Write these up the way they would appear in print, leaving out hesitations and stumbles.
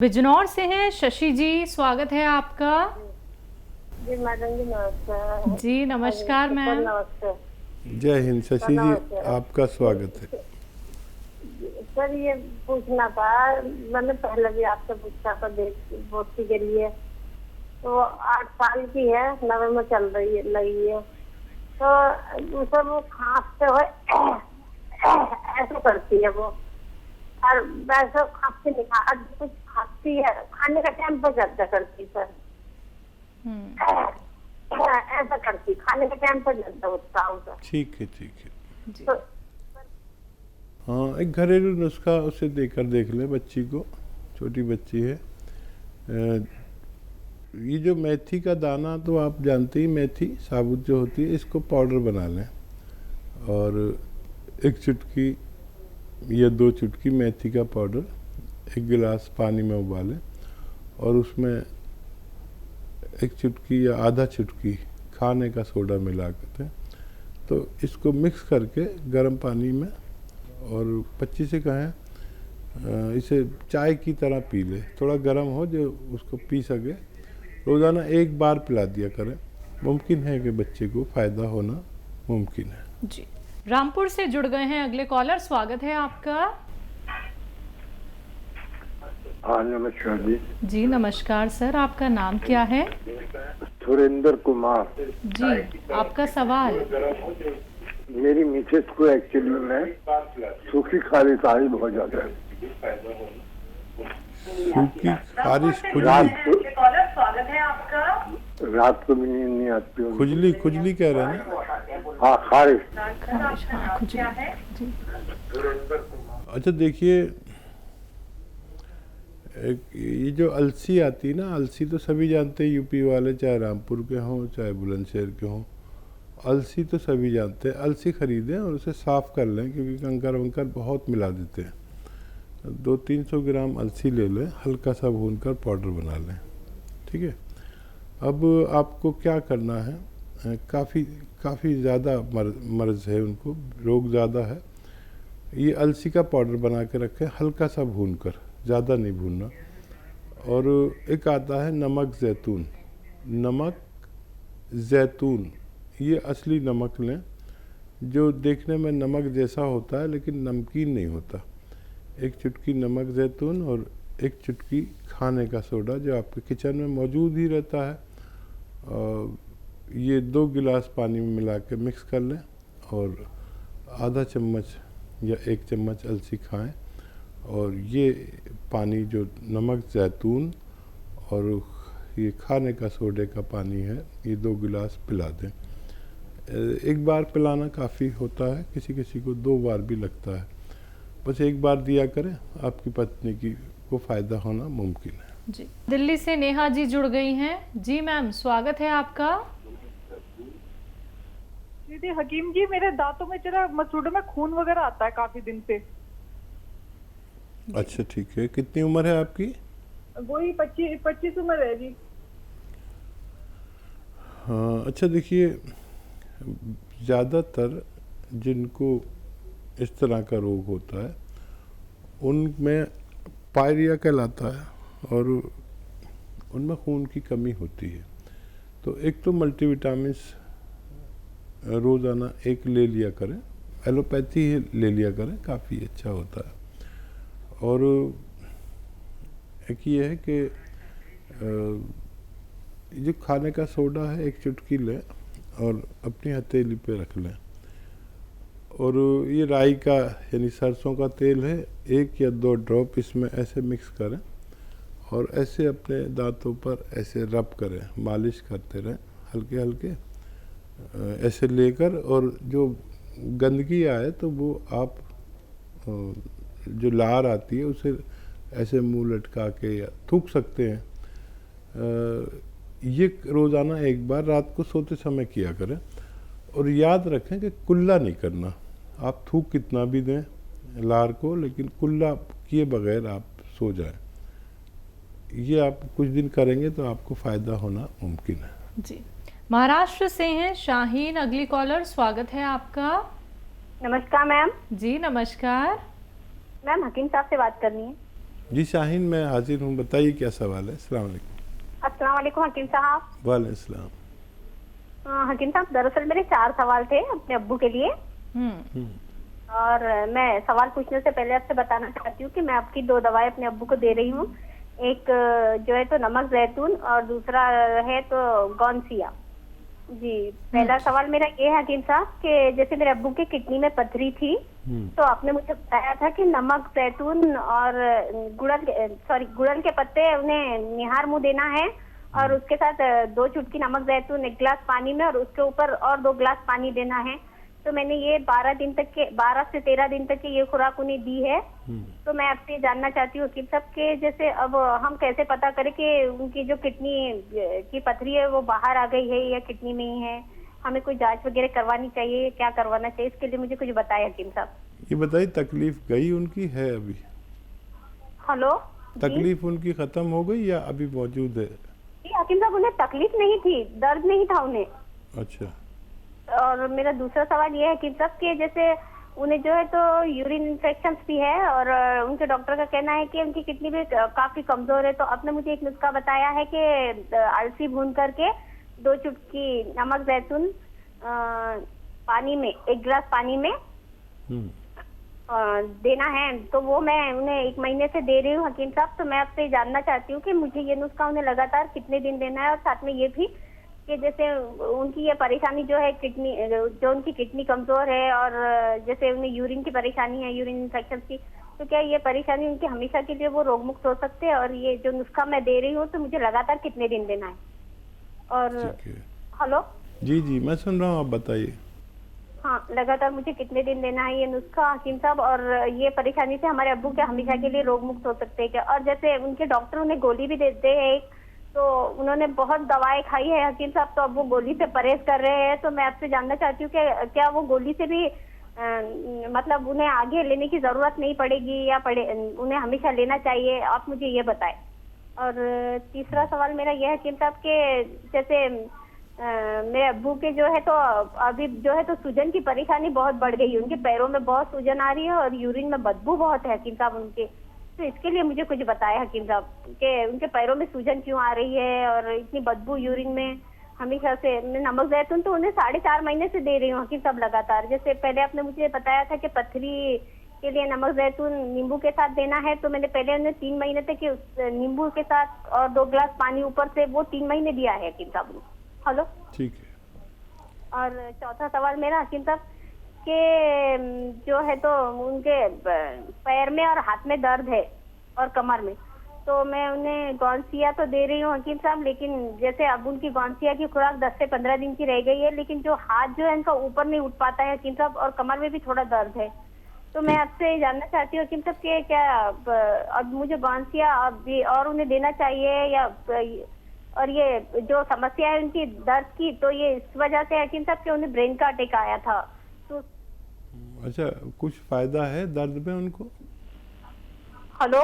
बिजनौर से हैं शशि जी, स्वागत है आपका। जी मैडम जी नमस्कार। जी नमस्कार मैम। नमस्कार जय हिंद शशि जी, नमस्कार। आपका स्वागत है। सर ये पूछना था, मैंने पहले भी आपसे पूछा था बेटी के लिए, तो 8 साल की है, 9 में चल रही है लगी है, तो सर वो खांसते हुए ऐसे करती है वो, और वैसे खांसती नहीं, आज कुछ खांसती है, खाने का टाइम पर ज्यादा करती सर, ऐसा करती, खाने के टाइम पर ज्यादा होता है। ठीक है ठीक है। तो हाँ, एक घरेलू नुस्खा उसे देकर देख ले बच्ची को, छोटी बच्ची है। ये जो मेथी का दाना तो आप जानते ही, मेथी साबुत जो होती है, इसको पाउडर बना लें और 1 चुटकी या 2 चुटकी मेथी का पाउडर 1 गिलास पानी में उबालें और उसमें 1 चुटकी या आधा चुटकी खाने का सोडा मिला करते हैं, तो इसको मिक्स करके गर्म पानी में, और बच्ची से कहें इसे चाय की तरह पी ले, थोड़ा गर्म हो जो उसको पी सके, रोज़ाना 1 बार पिला दिया करें। मुमकिन है कि बच्चे को फ़ायदा होना मुमकिन है। जी रामपुर से जुड़ गए हैं अगले कॉलर, स्वागत है आपका। हाँ नमस्कार जी। जी नमस्कार सर, आपका नाम क्या है? सुरेंद्र कुमार। जी आपका सवाल। मेरी मिसेस को एक्चुअली में सूखी खारिश आ रही बहुत ज्यादा है। सूखी खारिश, रात खुजली, को रात को भी नींद नहीं आती है। खुजली खुजली कह रहे हैं ना? हाँ खारिश। हाँ, खुजली। जी। अच्छा देखिए, ये जो अलसी आती है ना, अलसी तो सभी जानते हैं, यूपी वाले, चाहे रामपुर के हों चाहे बुलंदशहर के हों, अलसी तो सभी जानते हैं। अलसी खरीदें और उसे साफ़ कर लें, क्योंकि कंकर वंकर बहुत मिला देते हैं। 200-300 ग्राम अलसी ले लें, हल्का सा भूनकर पाउडर बना लें, ठीक है। अब आपको क्या करना है, काफ़ी ज़्यादा मर्ज़ है उनको, रोग ज़्यादा है। ये अलसी का पाउडर बना के रखें, हल्का सा भूनकर, ज़्यादा नहीं भूनना। और एक आता है नमक ज़ैतून, नमक ज़ैतून, ये असली नमक लें जो देखने में नमक जैसा होता है लेकिन नमकीन नहीं होता। 1 चुटकी नमक ज़ैतून और 1 चुटकी खाने का सोडा जो आपके किचन में मौजूद ही रहता है, ये 2 गिलास पानी में मिला के मिक्स कर लें और आधा चम्मच या 1 चम्मच अलसी खाएं, और ये पानी जो नमक ज़ैतून और ये खाने का सोडे का पानी है, ये 2 गिलास पिला दें। 1 बार पिलाना काफ़ी होता है, किसी किसी को 2 बार भी लगता है, बस 1 बार दिया करें, आपकी पत्नी को फ़ायदा होना मुमकिन है। जी दिल्ली से नेहा जी जुड़ गई हैं। जी मैम, स्वागत है आपका। दीदी हकीम जी, मेरे दांतों में जरा मसूड़ों में खून वगैरह आता है काफी दिन से। अच्छा ठीक है, कितनी उम्र है आपकी? वही 25 उम्र है जी। हाँ अच्छा, देखिए ज़्यादातर जिनको इस तरह का रोग होता है उनमें पायरिया कहलाता है और उनमें खून की कमी होती है। तो एक तो मल्टीविटामिन्स रोज़ाना 1 ले लिया करें, एलोपैथी ले लिया करें, काफ़ी अच्छा होता है। और एक ये है कि जो खाने का सोडा है 1 चुटकी लें और अपनी हथेली पे रख लें, और ये राई का यानी सरसों का तेल है, 1 या 2 ड्रॉप इसमें ऐसे मिक्स करें और ऐसे अपने दांतों पर ऐसे रब करें, मालिश करते रहें हल्के हल्के ऐसे लेकर, और जो गंदगी आए तो वो आप जो लार आती है उसे ऐसे मुंह लटका के या थूक सकते हैं। ये रोज़ाना 1 बार रात को सोते समय किया करें, और याद रखें कि कुल्ला नहीं करना। आप थूक कितना भी दें लार को, लेकिन कुल्ला किए बगैर आप सो जाएं। ये आप कुछ दिन करेंगे तो आपको फ़ायदा होना मुमकिन है। जी महाराष्ट्र से हैं शाहीन, अगली कॉलर, स्वागत है आपका। नमस्कार मैम। जी नमस्कार। मैम हकीम साहब से बात करनी है। जी शाहीन, मैं हाजिर हूँ, बताइए क्या सवाल है। अस्सलाम वालेकुम। अस्सलाम वालेकुम हकीम साहब। वालेकुम सलाम। हकीम साहब, दरअसल मेरे 4 सवाल थे अपने अब्बू के लिए। और मैं सवाल पूछने से पहले आपसे बताना चाहती हूँ कि मैं आपकी 2 दवाएं अपने अब्बू को दे रही हूँ। एक जो है तो नमक जैतून और दूसरा है तो गौनसिया। जी, पहला सवाल मेरा ये है हकीम साहब कि जैसे मेरे अब्बू के किडनी में पथरी थी, तो आपने मुझे बताया था कि नमक जैतून और गुड़हल के पत्ते उन्हें निहार मुंह देना है और उसके साथ 2 चुटकी नमक जैतून 1 गिलास पानी में और उसके ऊपर और 2 गिलास पानी देना है। तो मैंने ये 12 से 13 दिन तक की ये खुराक उन्हें दी है। तो मैं आपसे जानना चाहती हूँ कि सबके जैसे अब हम कैसे पता करें कि उनकी जो किडनी की पथरी है वो बाहर आ गई है या किडनी में ही है? हमें कोई जांच वगैरह करवानी चाहिए, क्या करवाना चाहिए? इसके लिए मुझे कुछ बताएं हकीम साहब। ये बताइए, तकलीफ गई उनकी है अभी? हेलो, तकलीफ उनकी खत्म हो गई या अभी मौजूद है? जी हकीम साहब, उन्हें तकलीफ नहीं थी, दर्द नहीं था उन्हें। अच्छा। और मेरा दूसरा सवाल ये है कि सबके जैसे उन्हें जो है तो यूरिन इन्फेक्शन भी है और उनके डॉक्टर का कहना है कि उनकी किडनी भी काफी कमजोर है। तो आपने मुझे एक नुस्खा बताया है कि अलसी भून करके 2 चुटकी नमक जैतून पानी में 1 गिलास पानी में देना है। तो वो मैं उन्हें 1 महीने से दे रही हूँ हकीम साहब। तो मैं आपसे जानना चाहती हूँ कि मुझे ये नुस्खा उन्हें लगातार कितने दिन देना है और साथ में ये भी कि जैसे उनकी ये परेशानी जो है किडनी, जो उनकी किडनी कमजोर है और जैसे उन्हें यूरिन की परेशानी है, यूरिन इन्फेक्शन की, तो क्या ये परेशानी उनकी हमेशा के लिए वो रोग मुक्त हो सकते हैं? और ये जो नुस्खा मैं दे रही हूँ तो मुझे लगातार कितने दिन देना है? और हेलो, जी जी मैं सुन रहा हूँ, आप बताइए। हाँ, लगातार मुझे कितने दिन देना है ये नुस्खा हकीम साहब? और ये परेशानी से हमारे अब्बू के हमेशा के लिए रोग मुक्त हो सकते हैं क्या? और जैसे उनके डॉक्टर उन्हें गोली भी देते हैं, तो उन्होंने बहुत दवाएं खाई है हकीम साहब, तो अब वो गोली से परहेज कर रहे हैं। तो मैं आपसे जानना चाहती हूँ कि क्या वो गोली से भी मतलब उन्हें आगे लेने की जरूरत नहीं पड़ेगी या उन्हें हमेशा लेना चाहिए? आप मुझे ये बताएं। और तीसरा सवाल मेरा यह है हकीम साहब के जैसे मेरे अब्बू के जो है तो अभी जो है तो सूजन की परेशानी बहुत बढ़ गई है, उनके पैरों में बहुत सूजन आ रही है और यूरिन में बदबू बहुत है हकीम साहब उनके। तो इसके लिए मुझे कुछ बताया हकीम साहब कि उनके पैरों में सूजन क्यों आ रही है और इतनी बदबू यूरिन में हमेशा से। मैं नमक जैतून तो उन्हें 4.5 महीने से दे रही हूँ हकीम साहब लगातार। जैसे पहले आपने मुझे बताया था कि पथरी के लिए नमक जैतून नींबू के साथ देना है, तो मैंने पहले उन्हें 3 महीने तक नींबू के साथ और 2 गिलास पानी ऊपर से वो 3 महीने दिया है हकीम साहब। हेलो, ठीक है। और चौथा सवाल मेरा हकीम साहब के जो है तो उनके पैर में और हाथ में दर्द है और कमर में, तो मैं उन्हें गौनसिया तो दे रही हूँ हकीम साहब, लेकिन जैसे अब उनकी गौनसिया की खुराक 10 से 15 दिन की रह गई है, लेकिन जो हाथ जो है उनका ऊपर नहीं उठ पाता है हकीम साहब और कमर में भी थोड़ा दर्द है। तो मैं आपसे जानना चाहती हूँ हकीम साहब के क्या अब मुझे गौनसिया अब भी और उन्हें देना चाहिए या और ये जो समस्या है उनकी दर्द की, तो ये इस वजह से हकीम साहब कि उन्हें ब्रेन का अटैक आया था। तो अच्छा, कुछ फायदा है दर्द में उनको? हेलो,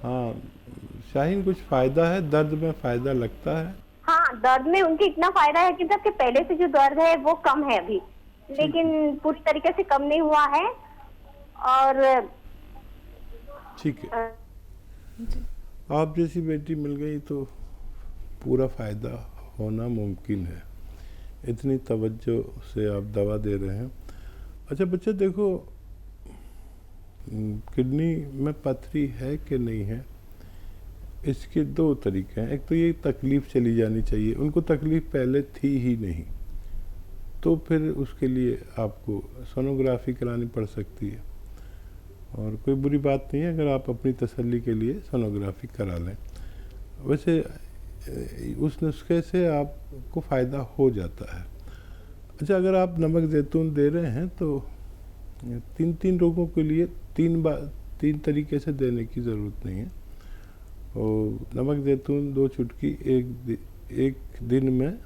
हाँ शाहीन, कुछ फायदा है दर्द में? फायदा लगता है? हाँ, दर्द में उनके इतना फायदा है कि कि पहले से जो दर्द है वो कम है अभी, लेकिन पूरी तरीके से कम नहीं हुआ है। और ठीक है, आप जैसी बेटी मिल गई तो पूरा फायदा होना मुमकिन है। इतनी तवज्जो से आप दवा दे रहे हैं। अच्छा बच्चे, देखो किडनी में पथरी है कि नहीं है, इसके 2 तरीके हैं। एक तो ये तकलीफ़ चली जानी चाहिए, उनको तकलीफ़ पहले थी ही नहीं, तो फिर उसके लिए आपको सोनोग्राफी करानी पड़ सकती है और कोई बुरी बात नहीं है अगर आप अपनी तसल्ली के लिए सोनोग्राफी करा लें। वैसे उस नुस्खे से आपको फ़ायदा हो जाता है। अच्छा, अगर आप नमक जैतून दे रहे हैं तो 3 रोगों के लिए 3 तरीके से देने की ज़रूरत नहीं है। और नमक जैतून 2 चुटकी एक दिन में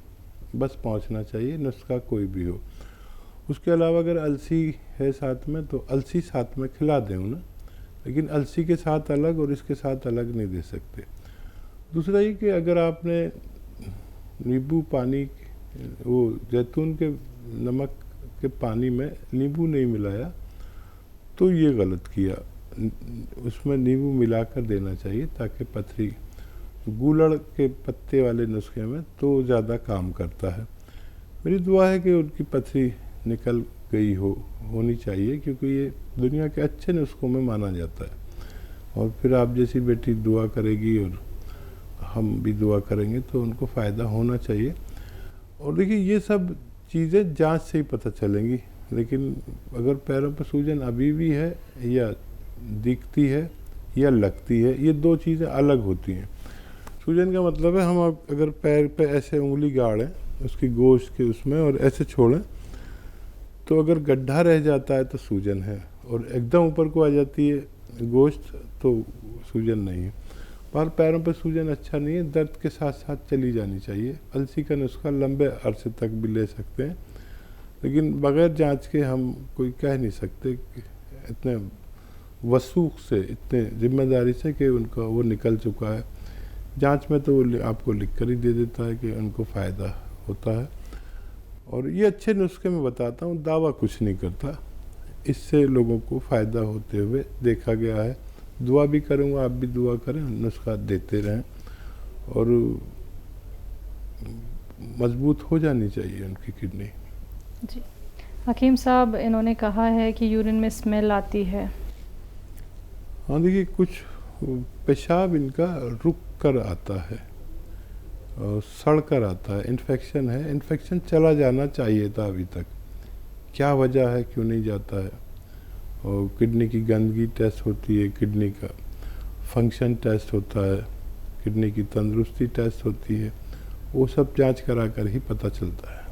बस पहुंचना चाहिए, नुस्खा कोई भी हो। उसके अलावा अगर अलसी है साथ में तो अलसी साथ में खिला दें ना, लेकिन अलसी के साथ अलग और इसके साथ अलग नहीं दे सकते। दूसरा ये कि अगर आपने नींबू पानी, वो जैतून के नमक के पानी में नींबू नहीं मिलाया तो ये गलत किया। उसमें नींबू मिलाकर देना चाहिए ताकि पथरी, गूलड़ के पत्ते वाले नुस्खे में तो ज़्यादा काम करता है। मेरी दुआ है कि उनकी पथरी निकल गई होनी चाहिए, क्योंकि ये दुनिया के अच्छे नुस्खों में माना जाता है। और फिर आप जैसी बेटी दुआ करेगी और हम भी दुआ करेंगे तो उनको फ़ायदा होना चाहिए। और देखिए ये सब चीज़ें जांच से ही पता चलेंगी, लेकिन अगर पैरों पर सूजन अभी भी है या दिखती है या लगती है, ये दो चीज़ें अलग होती हैं। सूजन का मतलब है हम अगर पैर पे ऐसे उंगली गाड़ें उसकी गोश्त के उसमें और ऐसे छोड़ें तो अगर गड्ढा रह जाता है तो सूजन है, और एकदम ऊपर को आ जाती है गोश्त तो सूजन नहीं है। पर पैरों पर सूजन अच्छा नहीं है, दर्द के साथ साथ चली जानी चाहिए। अलसी का नुस्खा लंबे अरसे तक भी ले सकते हैं, लेकिन बगैर जांच के हम कोई कह नहीं सकते कि इतने वसूख से, इतने जिम्मेदारी से कि उनका वो निकल चुका है। जांच में तो वो आपको लिख कर ही दे देता है कि उनको फ़ायदा होता है। और ये अच्छे नुस्खे मैं बताता हूँ, दावा कुछ नहीं करता, इससे लोगों को फ़ायदा होते हुए देखा गया है। दुआ भी करूँगा, आप भी दुआ करें, नुस्खा देते रहें और मजबूत हो जानी चाहिए उनकी किडनी। जी हकीम साहब, इन्होंने कहा है कि यूरिन में स्मेल आती है। हाँ देखिए, कुछ पेशाब इनका रुक कर आता है और सड़ कर आता है, इन्फेक्शन है, इन्फेक्शन चला जाना चाहिए था अभी तक, क्या वजह है, क्यों नहीं जाता है। और किडनी की गंदगी टेस्ट होती है, किडनी का फंक्शन टेस्ट होता है, किडनी की तंदुरुस्ती टेस्ट होती है, वो सब जांच करा कर ही पता चलता है।